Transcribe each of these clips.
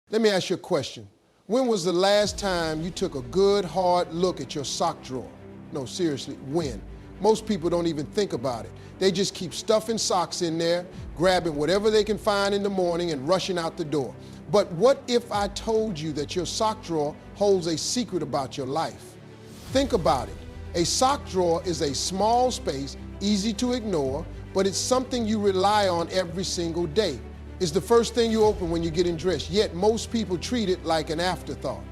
Let me ask you a question. When was the last time you took a good, hard look at your sock drawer? No, seriously, when? Most people don't even think about it. They just keep stuffing socks in there, grabbing whatever they can find in the morning and rushing out the door. But what if I told you that your sock drawer holds a secret about your life? Think about it. A sock drawer is a small space, easy to ignore, but it's something you rely on every single day. It's the first thing you open when you're getting dressed, yet most people treat it like an afterthought.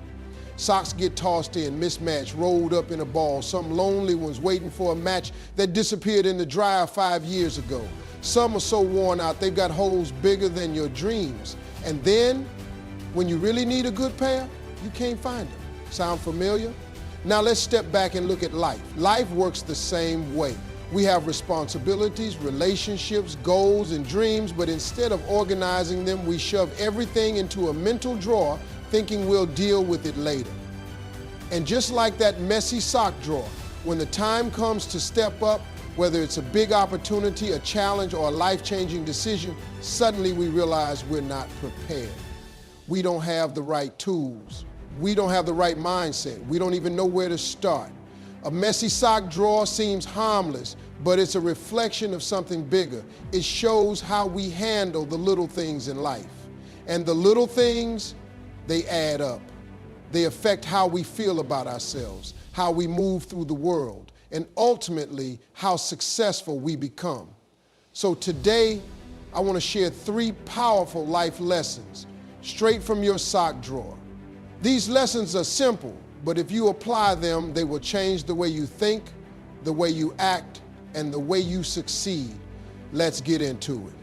Socks get tossed in, mismatched, rolled up in a ball. Some lonely ones waiting for a match that disappeared in the dryer 5 years ago. Some are so worn out they've got holes bigger than your dreams. And then, when you really need a good pair, you can't find them. Sound familiar? Now let's step back and look at life. Life works the same way. We have responsibilities, relationships, goals, and dreams, but instead of organizing them, we shove everything into a mental drawer thinking we'll deal with it later. And just like that messy sock drawer, when the time comes to step up, whether it's a big opportunity, a challenge, or a life-changing decision, suddenly we realize we're not prepared. We don't have the right tools. We don't have the right mindset. We don't even know where to start. A messy sock drawer seems harmless, but it's a reflection of something bigger. It shows how we handle the little things in life. And the little things, they add up. They affect how we feel about ourselves, how we move through the world, and ultimately how successful we become. So today, I want to share 3 powerful life lessons straight from your sock drawer. These lessons are simple, but if you apply them, they will change the way you think, the way you act, and the way you succeed. Let's get into it.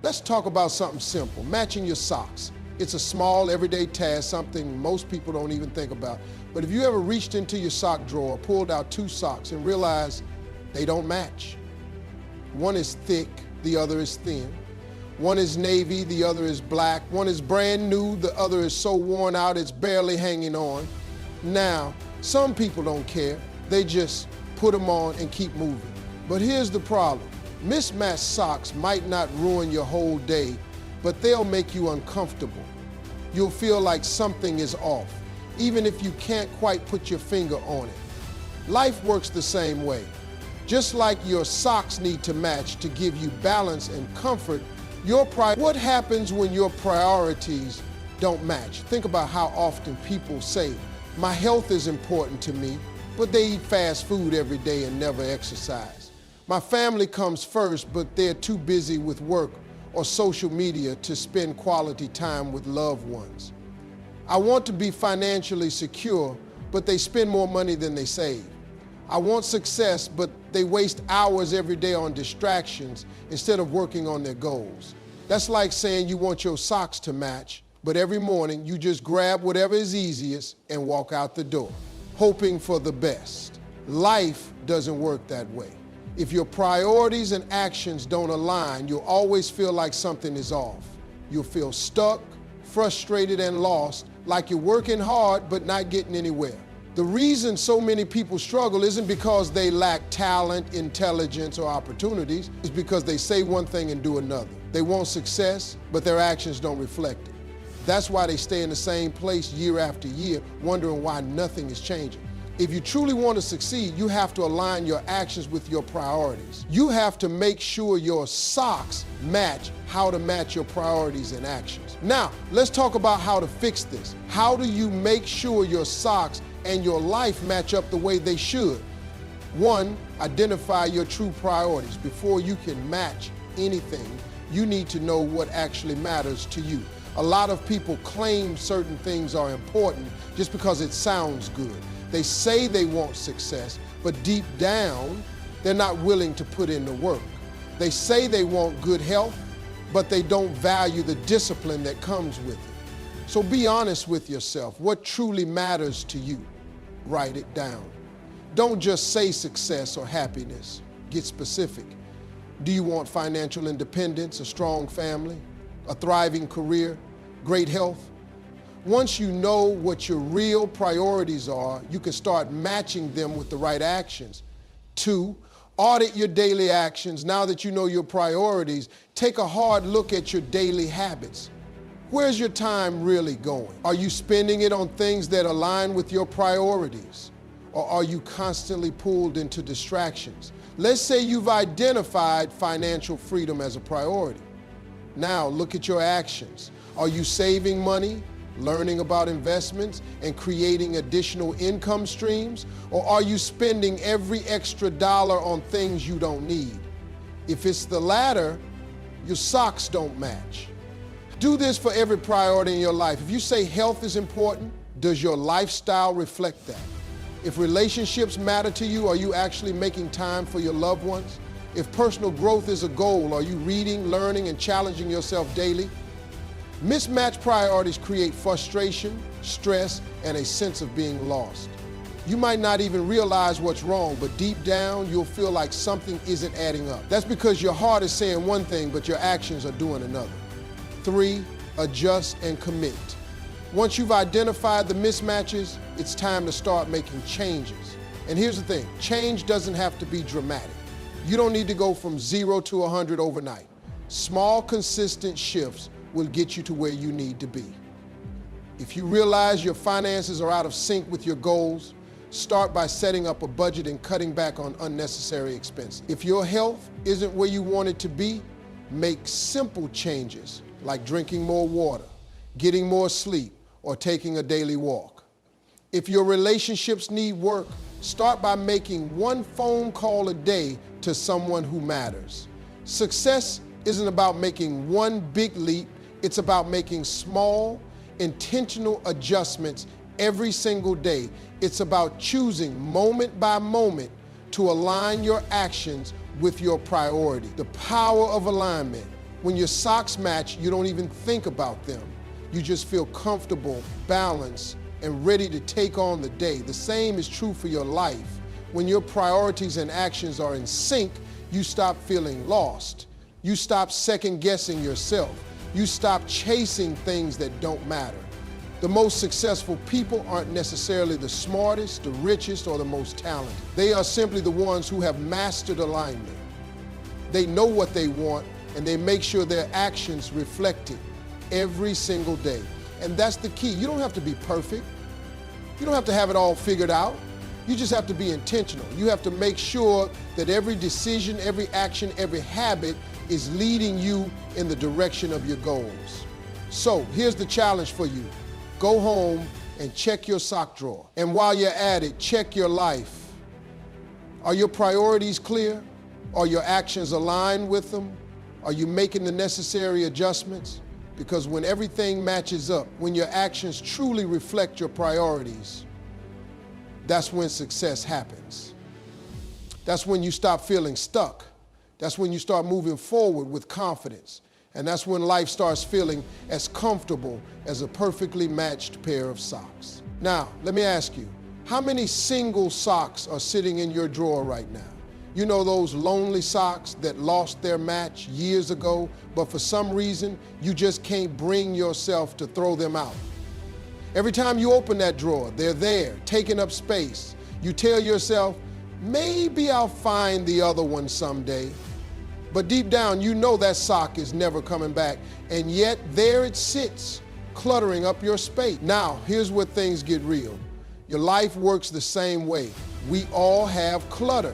Let's talk about something simple, matching your socks. It's a small, everyday task, something most people don't even think about. But if you ever reached into your sock drawer, pulled out 2 socks, and realized they don't match. One is thick, the other is thin. One is navy, the other is black. One is brand new, the other is so worn out it's barely hanging on. Now, some people don't care. They just put them on and keep moving. But here's the problem. Mismatched socks might not ruin your whole day, but they'll make you uncomfortable. You'll feel like something is off, even if you can't quite put your finger on it. Life works the same way. Just like your socks need to match to give you balance and comfort, what happens when your priorities don't match? Think about how often people say, my health is important to me, but they eat fast food every day and never exercise. My family comes first, but they're too busy with work or social media to spend quality time with loved ones. I want to be financially secure, but they spend more money than they save. I want success, but they waste hours every day on distractions instead of working on their goals. That's like saying you want your socks to match, but every morning you just grab whatever is easiest and walk out the door, hoping for the best. Life doesn't work that way. If your priorities and actions don't align, you'll always feel like something is off. You'll feel stuck, frustrated, and lost, like you're working hard but not getting anywhere. The reason so many people struggle isn't because they lack talent, intelligence, or opportunities. It's because they say one thing and do another. They want success, but their actions don't reflect it. That's why they stay in the same place year after year, wondering why nothing is changing. If you truly want to succeed, you have to align your actions with your priorities. You have to make sure your socks match how to match your priorities and actions. Now, let's talk about how to fix this. How do you make sure your socks and your life match up the way they should? 1, identify your true priorities. Before you can match anything, you need to know what actually matters to you. A lot of people claim certain things are important just because it sounds good. They say they want success, but deep down, they're not willing to put in the work. They say they want good health, but they don't value the discipline that comes with it. So be honest with yourself. What truly matters to you? Write it down. Don't just say success or happiness. Get specific. Do you want financial independence, a strong family, a thriving career, great health? Once you know what your real priorities are, you can start matching them with the right actions. 2, audit your daily actions. Now that you know your priorities, take a hard look at your daily habits. Where's your time really going? Are you spending it on things that align with your priorities? Or are you constantly pulled into distractions? Let's say you've identified financial freedom as a priority. Now look at your actions. Are you saving money, learning about investments, and creating additional income streams? Or are you spending every extra dollar on things you don't need? If it's the latter, your socks don't match. Do this for every priority in your life. If you say health is important, does your lifestyle reflect that? If relationships matter to you, are you actually making time for your loved ones? If personal growth is a goal, are you reading, learning, and challenging yourself daily? Mismatched priorities create frustration, stress, and a sense of being lost. You might not even realize what's wrong, but deep down, you'll feel like something isn't adding up. That's because your heart is saying one thing, but your actions are doing another. 3, adjust and commit. Once you've identified the mismatches, it's time to start making changes. And here's the thing, change doesn't have to be dramatic. You don't need to go from 0 to 100 overnight. Small, consistent shifts will get you to where you need to be. If you realize your finances are out of sync with your goals, start by setting up a budget and cutting back on unnecessary expenses. If your health isn't where you want it to be, make simple changes like drinking more water, getting more sleep, or taking a daily walk. If your relationships need work, start by making one phone call a day to someone who matters. Success isn't about making one big leap, it's about making small, intentional adjustments every single day. It's about choosing moment by moment to align your actions with your priority. The power of alignment. When your socks match, you don't even think about them. You just feel comfortable, balanced, and ready to take on the day. The same is true for your life. When your priorities and actions are in sync, you stop feeling lost. You stop second-guessing yourself. You stop chasing things that don't matter. The most successful people aren't necessarily the smartest, the richest, or the most talented. They are simply the ones who have mastered alignment. They know what they want, and they make sure their actions reflect it every single day. And that's the key. You don't have to be perfect. You don't have to have it all figured out. You just have to be intentional. You have to make sure that every decision, every action, every habit is leading you in the direction of your goals. So here's the challenge for you. Go home and check your sock drawer. And while you're at it, check your life. Are your priorities clear? Are your actions aligned with them? Are you making the necessary adjustments? Because when everything matches up, when your actions truly reflect your priorities, that's when success happens. That's when you stop feeling stuck. That's when you start moving forward with confidence. And that's when life starts feeling as comfortable as a perfectly matched pair of socks. Now, let me ask you, how many single socks are sitting in your drawer right now? You know those lonely socks that lost their match years ago, but for some reason, you just can't bring yourself to throw them out. Every time you open that drawer, they're there, taking up space. You tell yourself, maybe I'll find the other one someday. But deep down, you know that sock is never coming back, and yet there it sits, cluttering up your space. Now, here's where things get real. Your life works the same way. We all have clutter.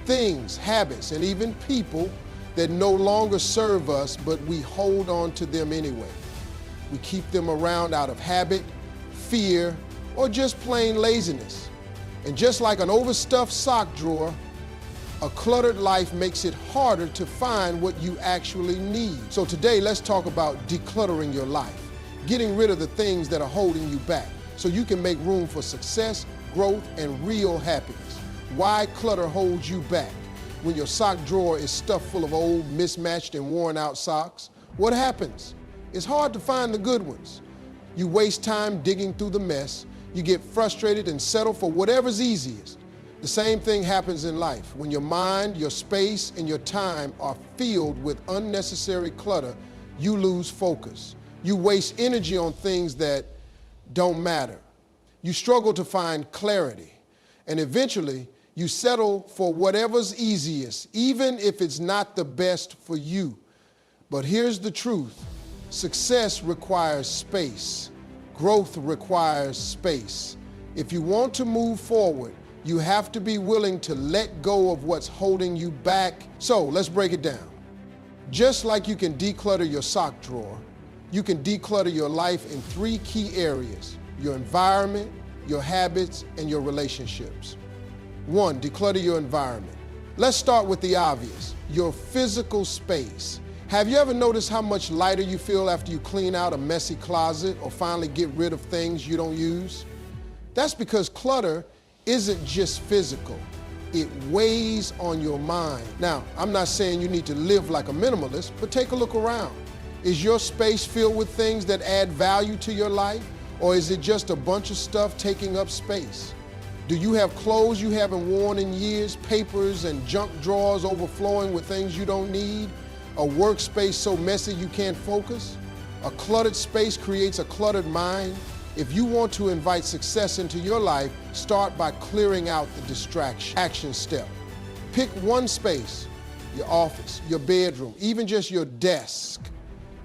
Things, habits, and even people that no longer serve us, but we hold on to them anyway. We keep them around out of habit, fear, or just plain laziness. And just like an overstuffed sock drawer, a cluttered life makes it harder to find what you actually need. So today, let's talk about decluttering your life, getting rid of the things that are holding you back so you can make room for success, growth, and real happiness. Why clutter holds you back? When your sock drawer is stuffed full of old, mismatched, and worn out socks, what happens? It's hard to find the good ones. You waste time digging through the mess. You get frustrated and settle for whatever's easiest. The same thing happens in life. When your mind, your space, and your time are filled with unnecessary clutter, you lose focus. You waste energy on things that don't matter. You struggle to find clarity. And eventually, you settle for whatever's easiest, even if it's not the best for you. But here's the truth. Success requires space. Growth requires space. If you want to move forward, you have to be willing to let go of what's holding you back. So let's break it down. Just like you can declutter your sock drawer, you can declutter your life in 3 key areas: your environment, your habits, and your relationships. 1, declutter your environment. Let's start with the obvious, your physical space. Have you ever noticed how much lighter you feel after you clean out a messy closet or finally get rid of things you don't use? That's because clutter isn't just physical. It weighs on your mind. Now, I'm not saying you need to live like a minimalist, but take a look around. Is your space filled with things that add value to your life, or is it just a bunch of stuff taking up space? Do you have clothes you haven't worn in years, papers and junk drawers overflowing with things you don't need, a workspace so messy you can't focus? A cluttered space creates a cluttered mind. If you want to invite success into your life, start by clearing out the distraction. Action step. Pick one space, your office, your bedroom, even just your desk,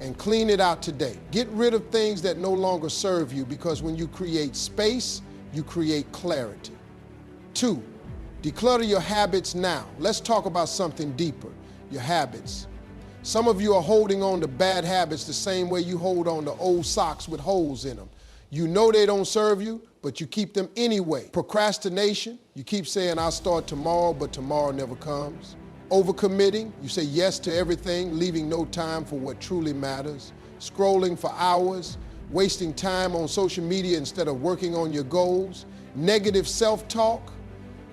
and clean it out today. Get rid of things that no longer serve you, because when you create space, you create clarity. 2, declutter your habits now. Let's talk about something deeper, your habits. Some of you are holding on to bad habits the same way you hold on to old socks with holes in them. You know they don't serve you, but you keep them anyway. Procrastination, you keep saying, I'll start tomorrow, but tomorrow never comes. Overcommitting, you say yes to everything, leaving no time for what truly matters. Scrolling for hours, wasting time on social media instead of working on your goals. Negative self-talk,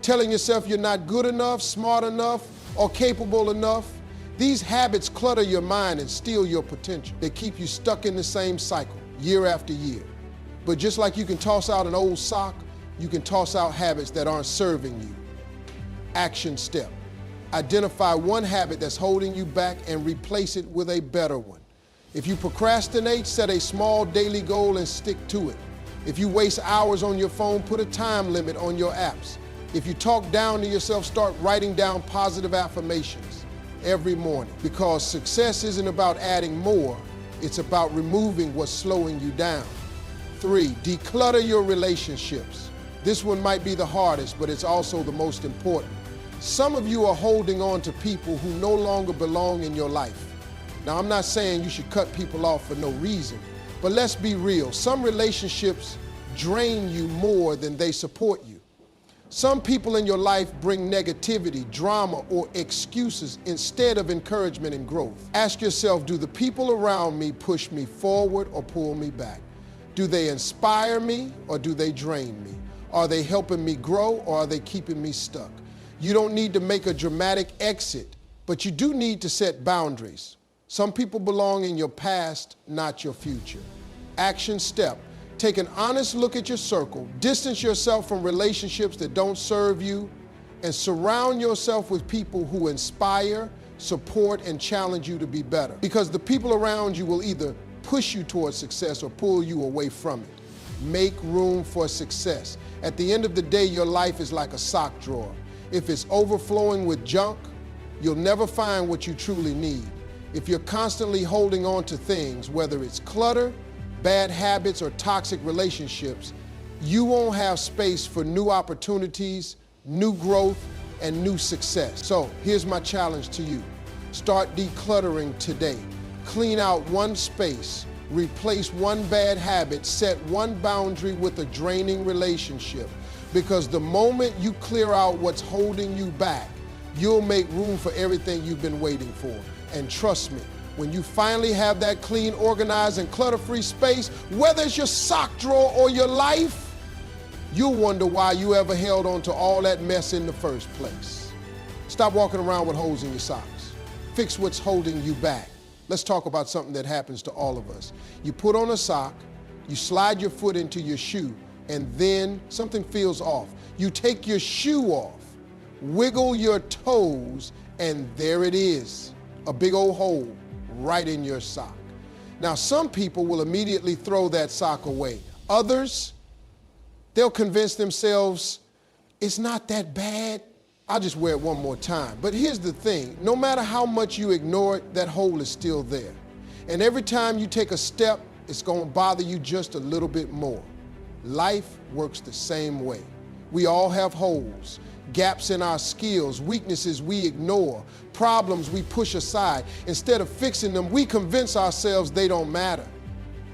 telling yourself you're not good enough, smart enough, or capable enough. These habits clutter your mind and steal your potential. They keep you stuck in the same cycle, year after year. But just like you can toss out an old sock, you can toss out habits that aren't serving you. Action step. Identify one habit that's holding you back and replace it with a better one. If you procrastinate, set a small daily goal and stick to it. If you waste hours on your phone, put a time limit on your apps. If you talk down to yourself, start writing down positive affirmations every morning. Because success isn't about adding more, it's about removing what's slowing you down. 3, declutter your relationships. This one might be the hardest, but it's also the most important. Some of you are holding on to people who no longer belong in your life. Now, I'm not saying you should cut people off for no reason, but let's be real. Some relationships drain you more than they support you. Some people in your life bring negativity, drama, or excuses instead of encouragement and growth. Ask yourself, do the people around me push me forward or pull me back? Do they inspire me or do they drain me? Are they helping me grow or are they keeping me stuck? You don't need to make a dramatic exit, but you do need to set boundaries. Some people belong in your past, not your future. Action step. Take an honest look at your circle, distance yourself from relationships that don't serve you, and surround yourself with people who inspire, support, and challenge you to be better. Because the people around you will either push you towards success or pull you away from it. Make room for success. At the end of the day, your life is like a sock drawer. If it's overflowing with junk, you'll never find what you truly need. If you're constantly holding on to things, whether it's clutter, bad habits, or toxic relationships, you won't have space for new opportunities, new growth, and new success. So here's my challenge to you. Start decluttering today. Clean out one space, replace one bad habit, set one boundary with a draining relationship. Because the moment you clear out what's holding you back, you'll make room for everything you've been waiting for. And trust me, when you finally have that clean, organized, and clutter-free space, whether it's your sock drawer or your life, you'll wonder why you ever held on to all that mess in the first place. Stop walking around with holes in your socks. Fix what's holding you back. Let's talk about something that happens to all of us. You put on a sock, you slide your foot into your shoe, and then something feels off. You take your shoe off, wiggle your toes, and there it is, a big old hole right in your sock. Now, some people will immediately throw that sock away. Others, they'll convince themselves, it's not that bad. I'll just wear it one more time. But here's the thing, no matter how much you ignore it, that hole is still there. And every time you take a step, it's going to bother you just a little bit more. Life works the same way. We all have holes, gaps in our skills, weaknesses we ignore, problems we push aside. Instead of fixing them, we convince ourselves they don't matter.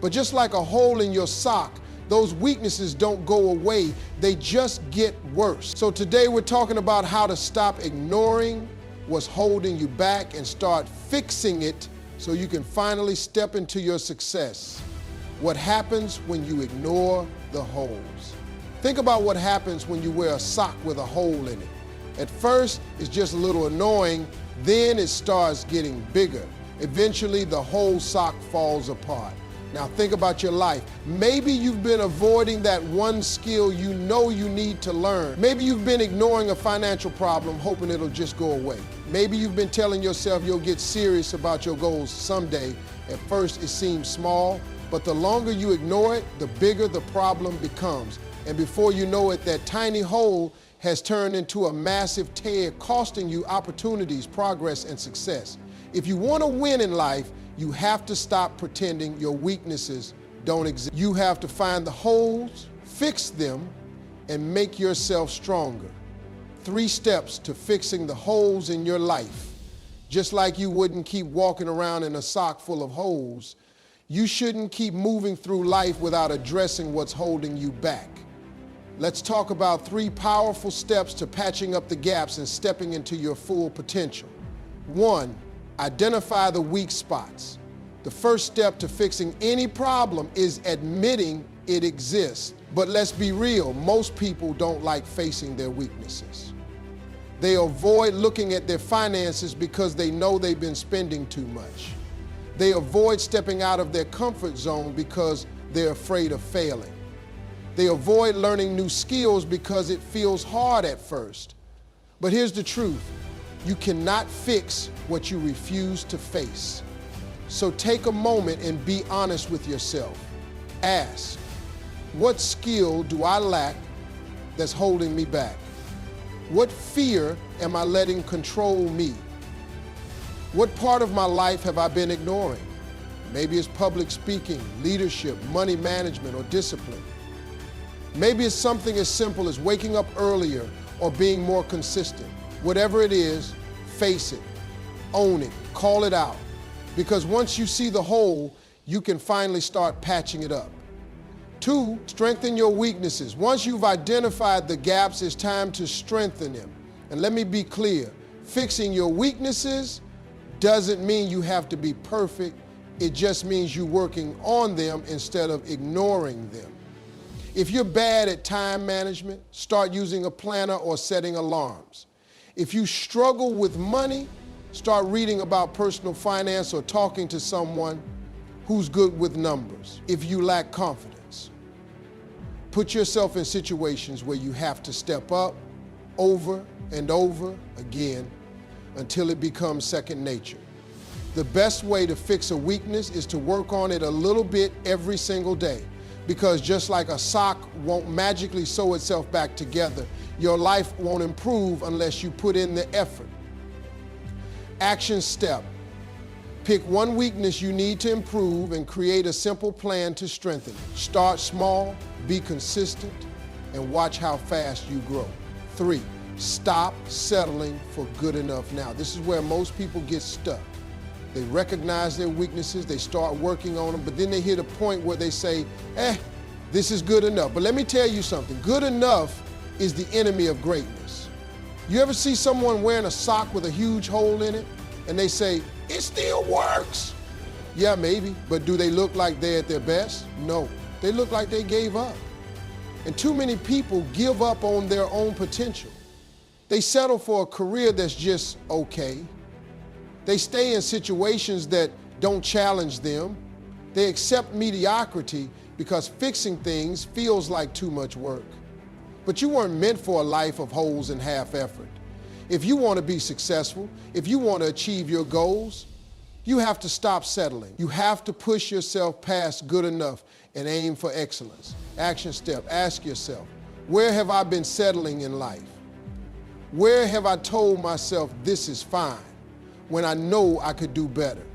But just like a hole in your sock, those weaknesses don't go away, they just get worse. So today we're talking about how to stop ignoring what's holding you back and start fixing it so you can finally step into your success. What happens when you ignore the holes? Think about what happens when you wear a sock with a hole in it. At first, it's just a little annoying, then it starts getting bigger. Eventually, the whole sock falls apart. Now think about your life. Maybe you've been avoiding that one skill you know you need to learn. Maybe you've been ignoring a financial problem, hoping it'll just go away. Maybe you've been telling yourself you'll get serious about your goals someday. At first it seems small, but the longer you ignore it, the bigger the problem becomes. And before you know it, that tiny hole has turned into a massive tear, costing you opportunities, progress, and success. If you want to win in life, you have to stop pretending your weaknesses don't exist. You have to find the holes, fix them, and make yourself stronger. 3 steps to fixing the holes in your life. Just like you wouldn't keep walking around in a sock full of holes, you shouldn't keep moving through life without addressing what's holding you back. Let's talk about 3 powerful steps to patching up the gaps and stepping into your full potential. 1, identify the weak spots. The first step to fixing any problem is admitting it exists. But let's be real, most people don't like facing their weaknesses. They avoid looking at their finances because they know they've been spending too much. They avoid stepping out of their comfort zone because they're afraid of failing. They avoid learning new skills because it feels hard at first. But here's the truth. You cannot fix what you refuse to face. So take a moment and be honest with yourself. Ask, what skill do I lack that's holding me back? What fear am I letting control me? What part of my life have I been ignoring? Maybe it's public speaking, leadership, money management, or discipline. Maybe it's something as simple as waking up earlier or being more consistent. Whatever it is, face it, own it, call it out. Because once you see the hole, you can finally start patching it up. 2, strengthen your weaknesses. Once you've identified the gaps, it's time to strengthen them. And let me be clear, fixing your weaknesses doesn't mean you have to be perfect. It just means you're working on them instead of ignoring them. If you're bad at time management, start using a planner or setting alarms. If you struggle with money, start reading about personal finance or talking to someone who's good with numbers. If you lack confidence, put yourself in situations where you have to step up over and over again until it becomes second nature. The best way to fix a weakness is to work on it a little bit every single day. Because just like a sock won't magically sew itself back together, your life won't improve unless you put in the effort. Action step. Pick one weakness you need to improve and create a simple plan to strengthen it. Start small, be consistent, and watch how fast you grow. 3, stop settling for good enough now. This is where most people get stuck. They recognize their weaknesses, they start working on them, but then they hit a point where they say, this is good enough. But let me tell you something, good enough is the enemy of greatness. You ever see someone wearing a sock with a huge hole in it and they say, it still works? Yeah, maybe, but do they look like they're at their best? No, they look like they gave up. And too many people give up on their own potential. They settle for a career that's just okay. They stay in situations that don't challenge them. They accept mediocrity because fixing things feels like too much work. But you weren't meant for a life of holes and half effort. If you want to be successful, if you want to achieve your goals, you have to stop settling. You have to push yourself past good enough and aim for excellence. Action step, ask yourself, where have I been settling in life? Where have I told myself this is fine when I know I could do better?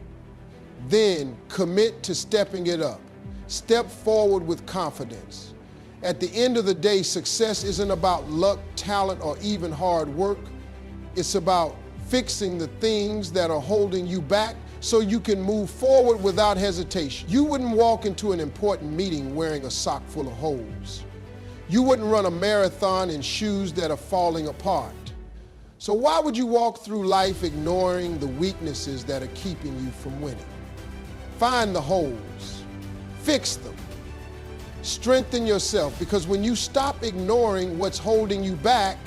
Then commit to stepping it up. Step forward with confidence. At the end of the day, success isn't about luck, talent, or even hard work. It's about fixing the things that are holding you back so you can move forward without hesitation. You wouldn't walk into an important meeting wearing a sock full of holes. You wouldn't run a marathon in shoes that are falling apart. So why would you walk through life ignoring the weaknesses that are keeping you from winning? Find the holes, fix them, strengthen yourself, because when you stop ignoring what's holding you back,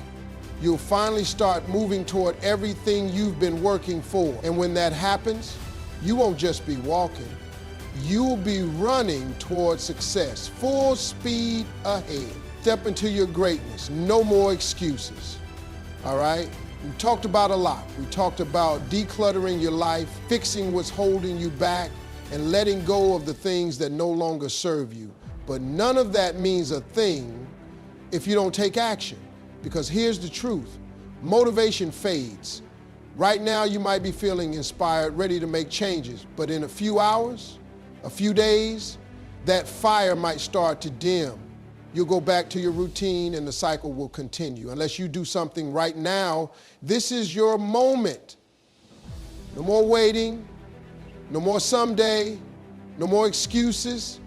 you'll finally start moving toward everything you've been working for. And when that happens, you won't just be walking, you'll be running toward success, full speed ahead. Step into your greatness, no more excuses, all right? We talked about a lot. We talked about decluttering your life, fixing what's holding you back, and letting go of the things that no longer serve you. But none of that means a thing if you don't take action. Because here's the truth, motivation fades. Right now you might be feeling inspired, ready to make changes, but in a few hours, a few days, that fire might start to dim. You'll go back to your routine and the cycle will continue. Unless you do something right now, this is your moment. No more waiting, no more someday, no more excuses.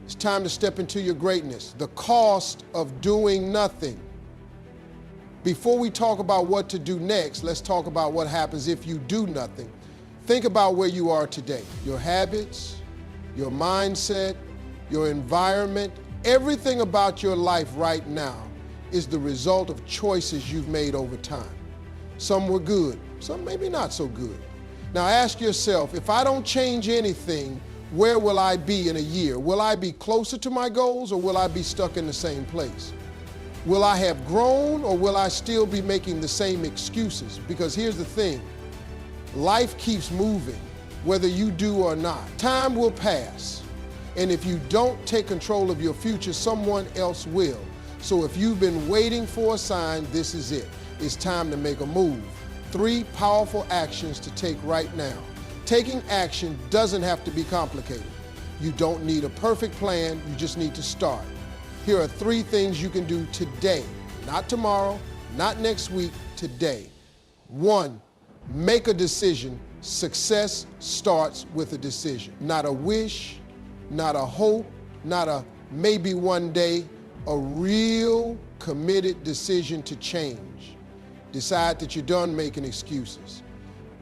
It's time to step into your greatness. The cost of doing nothing. Before we talk about what to do next, let's talk about what happens if you do nothing. Think about where you are today. Your habits, your mindset, your environment, everything about your life right now is the result of choices you've made over time. Some were good, some maybe not so good. Now ask yourself, if I don't change anything, where will I be in a year? Will I be closer to my goals or will I be stuck in the same place? Will I have grown or will I still be making the same excuses? Because here's the thing, life keeps moving, whether you do or not. Time will pass, and if you don't take control of your future, someone else will. So if you've been waiting for a sign, this is it. It's time to make a move. 3 powerful actions to take right now. Taking action doesn't have to be complicated. You don't need a perfect plan, you just need to start. Here are 3 things you can do today, not tomorrow, not next week, today. 1, make a decision. Success starts with a decision. Not a wish, not a hope, not a maybe one day, a real committed decision to change. Decide that you're done making excuses.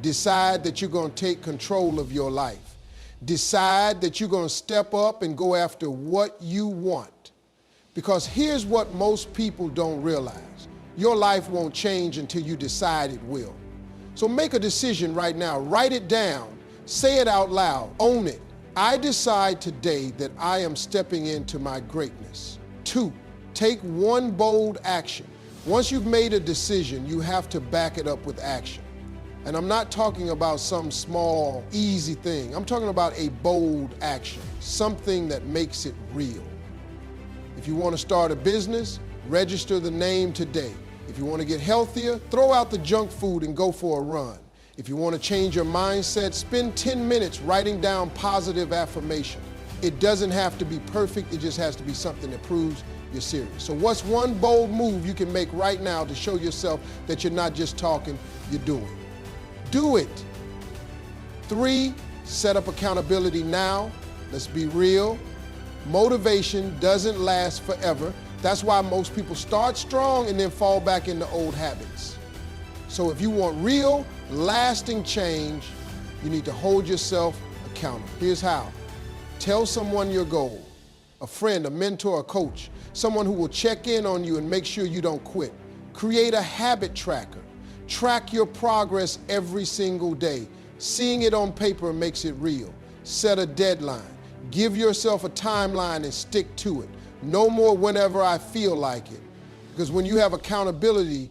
Decide that you're going to take control of your life. Decide that you're going to step up and go after what you want. Because here's what most people don't realize. Your life won't change until you decide it will. So make a decision right now. Write it down. Say it out loud. Own it. I decide today that I am stepping into my greatness. 2, take 1 bold action. Once you've made a decision, you have to back it up with action. And I'm not talking about some small, easy thing. I'm talking about a bold action, something that makes it real. If you want to start a business, register the name today. If you want to get healthier, throw out the junk food and go for a run. If you want to change your mindset, spend 10 minutes writing down positive affirmation. It doesn't have to be perfect, it just has to be something that proves you're serious. So what's 1 bold move you can make right now to show yourself that you're not just talking, you're doing? Do it. 3, set up accountability now. Let's be real. Motivation doesn't last forever. That's why most people start strong and then fall back into old habits. So if you want real, lasting change, you need to hold yourself accountable. Here's how. Tell someone your goal, a friend, a mentor, a coach, someone who will check in on you and make sure you don't quit. Create a habit tracker. Track your progress every single day. Seeing it on paper makes it real. Set a deadline. Give yourself a timeline and stick to it. No more whenever I feel like it. Because when you have accountability,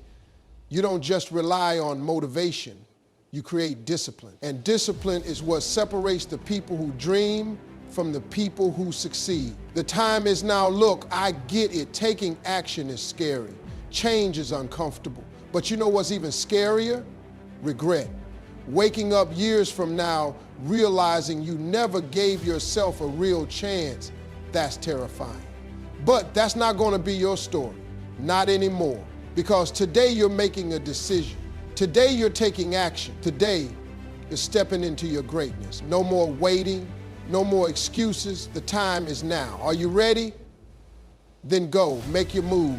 you don't just rely on motivation. You create discipline. And discipline is what separates the people who dream from the people who succeed. The time is now. Look, I get it. Taking action is scary. Change is uncomfortable. But you know what's even scarier? Regret. Waking up years from now, realizing you never gave yourself a real chance, that's terrifying. But that's not going to be your story, not anymore. Because today you're making a decision. Today you're taking action. Today is stepping into your greatness. No more waiting, no more excuses. The time is now. Are you ready? Then go, make your move.